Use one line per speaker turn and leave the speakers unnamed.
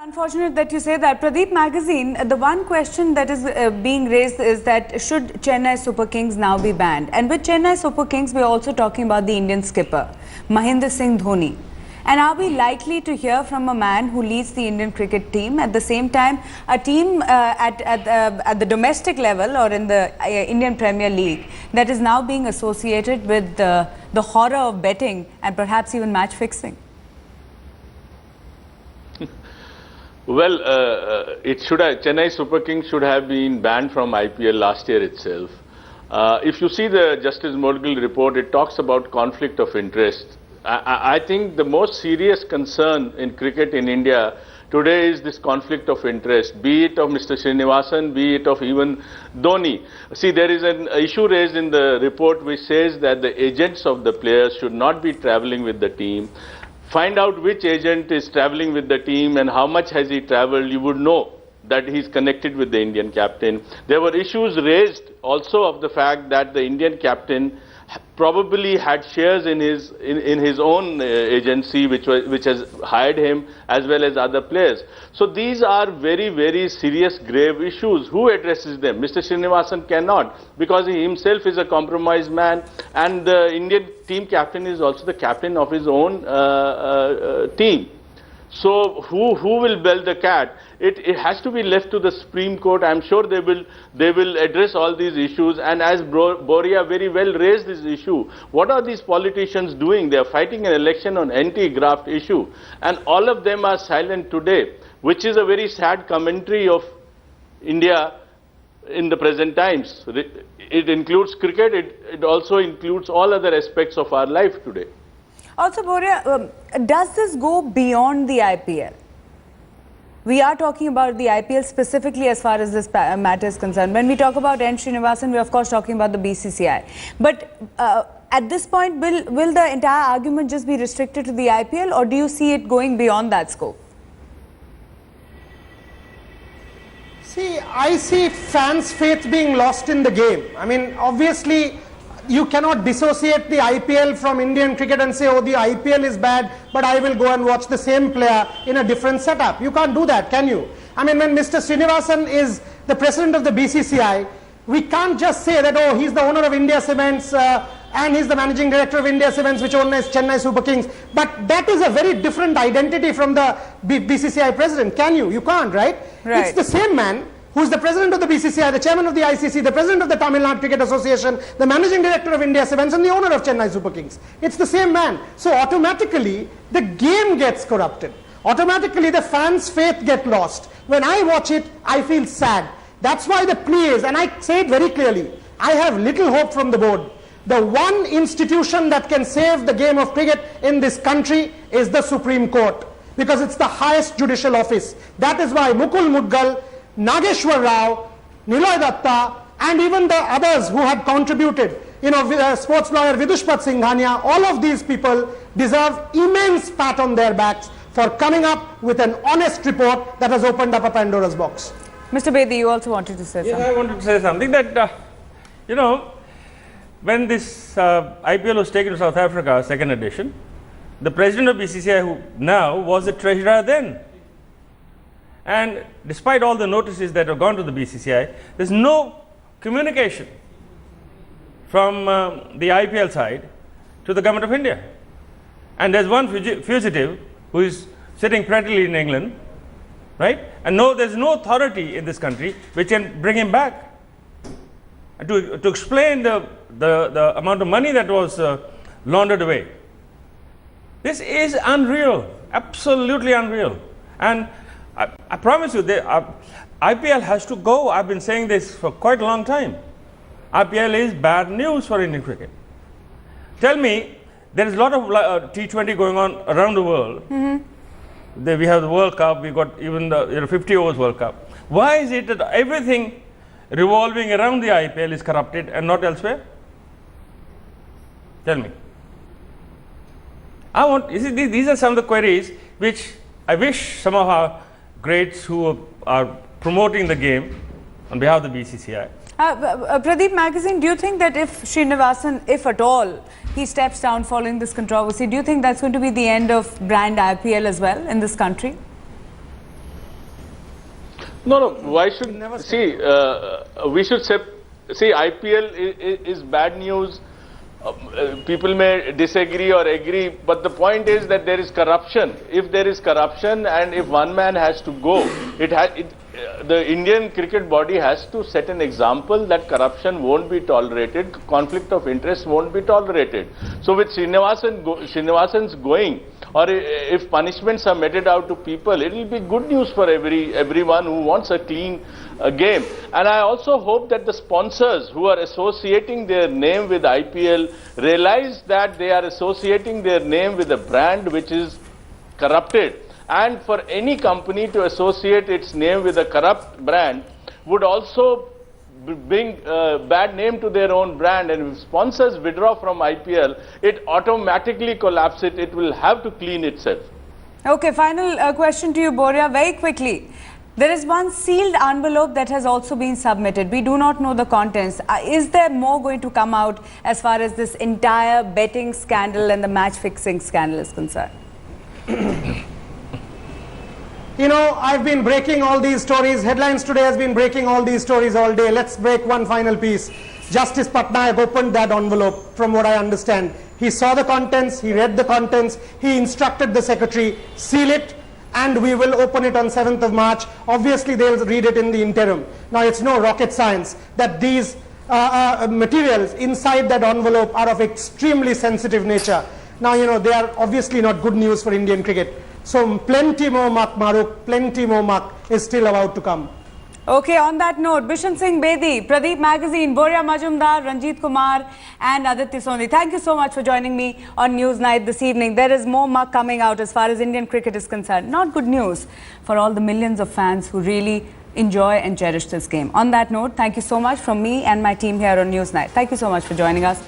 Unfortunate that you say that. Pradeep Magazine, the one question that is being raised is that should Chennai Super Kings now be banned? And with Chennai Super Kings, we are also talking about the Indian skipper, Mahendra Singh Dhoni. And are we likely to hear from a man who leads the Indian cricket team at the same time, a team at the domestic level or in the Indian Premier League that is now being associated with the horror of betting and perhaps even match fixing?
Well, Chennai Super Kings should have been banned from IPL last year itself. If you see the Justice Modgill report, it talks about conflict of interest. I think the most serious concern in cricket in India today is this conflict of interest, be it of Mr. Srinivasan, be it of even Dhoni. See, there is an issue raised in the report which says that the agents of the players should not be traveling with the team. Find out which agent is traveling with the team and how much has he traveled. You would know that he's connected with the Indian captain. There were issues raised also of the fact that the Indian captain probably had shares in his own agency which has hired him as well as other players. So these are very, very serious, grave issues. Who addresses them? Mr. Srinivasan cannot, because he himself is a compromised man, and the Indian team captain is also the captain of his own team. So who will bell the cat? It has to be left to the Supreme Court. I'm sure they will address all these issues. And as Boria very well raised this issue, what are these politicians doing? They are fighting an election on anti-graft issue, and all of them are silent today, which is a very sad commentary of India in the present times. It includes cricket. It also includes all other aspects of our life today.
Also, Boria, does this go beyond the IPL? We are talking about the IPL specifically as far as this matter is concerned. When we talk about N. Srinivasan, we are of course talking about the BCCI. But at this point, will the entire argument just be restricted to the IPL, or do you see it going beyond that scope?
See, I see fans' faith being lost in the game. I mean, obviously, you cannot dissociate the IPL from Indian cricket and say, oh, the IPL is bad, but I will go and watch the same player in a different setup. You can't do that, can you? I mean, when Mr. Srinivasan is the president of the BCCI, we can't just say that, oh, he's the owner of India Cements and he's the managing director of India Cements, which owns Chennai Super Kings. But that is a very different identity from the BCCI president. Can you? You can't, right? It's the same man who's the president of the BCCI, the chairman of the ICC, the president of the Tamil Nadu Cricket Association, the managing director of India Cements, and the owner of Chennai Super Kings. It's the same man. So automatically, the game gets corrupted. Automatically, the fans' faith gets lost. When I watch it, I feel sad. That's why the plea is, and I say it very clearly, I have little hope from the board. The one institution that can save the game of cricket in this country is the Supreme Court, because it's the highest judicial office. That is why Mukul Mudgal, Nageshwar Rao, Niloy Datta, and even the others who had contributed, sports lawyer Vidushpat Singhania, all of these people deserve immense pat on their backs for coming up with an honest report that has opened up a Pandora's box.
Mr. Bedi, you also wanted to say something.
Yes, I wanted to say something that, when this IPL was taken to South Africa, second edition, the president of BCCI, who now was the treasurer then. And despite all the notices that have gone to the BCCI, there's no communication from the IPL side to the government of India. And there's one fugitive who is sitting prettily in England, right? And there's no authority in this country which can bring him back. And to explain the amount of money that was laundered away. This is unreal, absolutely unreal. And I promise you, IPL has to go. I've been saying this for quite a long time. IPL is bad news for Indian cricket. Tell me, there is a lot of T20 going on around the world. We have the World Cup, we've got even the 50 overs World Cup. Why is it that everything revolving around the IPL is corrupted and not elsewhere? Tell me. These are some of the queries which I wish some of our greats who are promoting the game on behalf of the BCCI.
Pradeep Magazine, do you think that if Srinivasan, if at all, he steps down following this controversy, do you think that's going to be the end of brand IPL as well in this country?
No, no. Why should
Never
see? We should say. See, IPL is bad news. People may disagree or agree, but the point is that there is corruption. If there is corruption, and if one man has to go, the Indian cricket body has to set an example that corruption won't be tolerated, conflict of interest won't be tolerated. So with Srinivasan's going, or if punishments are meted out to people, it will be good news for everyone who wants a clean game. And I also hope that the sponsors who are associating their name with IPL realize that they are associating their name with a brand which is corrupted. And for any company to associate its name with a corrupt brand would also bring bad name to their own brand, and if sponsors withdraw from IPL, it automatically collapses. It will have to clean itself.
Okay, final question to you, Boria, very quickly. There is one sealed envelope that has also been submitted. We do not know the contents. Is there more going to come out as far as this entire betting scandal and the match fixing scandal is concerned?
You know, I've been breaking all these stories. Headlines Today has been breaking all these stories all day. Let's break one final piece. Justice Patnaik opened that envelope, from what I understand. He saw the contents, he read the contents, he instructed the secretary, seal it, and we will open it on 7th of March. Obviously, they'll read it in the interim. Now, it's no rocket science that these materials inside that envelope are of extremely sensitive nature. Now, you know, they are obviously not good news for Indian cricket. So, plenty more muck, Maruk, plenty more muck is still about to come.
Okay, on that note, Bishan Singh Bedi, Pradeep Magazine, Boria Majumdar, Ranjit Kumar and Aditya Soni, thank you so much for joining me on Newsnight this evening. There is more muck coming out as far as Indian cricket is concerned. Not good news for all the millions of fans who really enjoy and cherish this game. On that note, thank you so much from me and my team here on Newsnight. Thank you so much for joining us.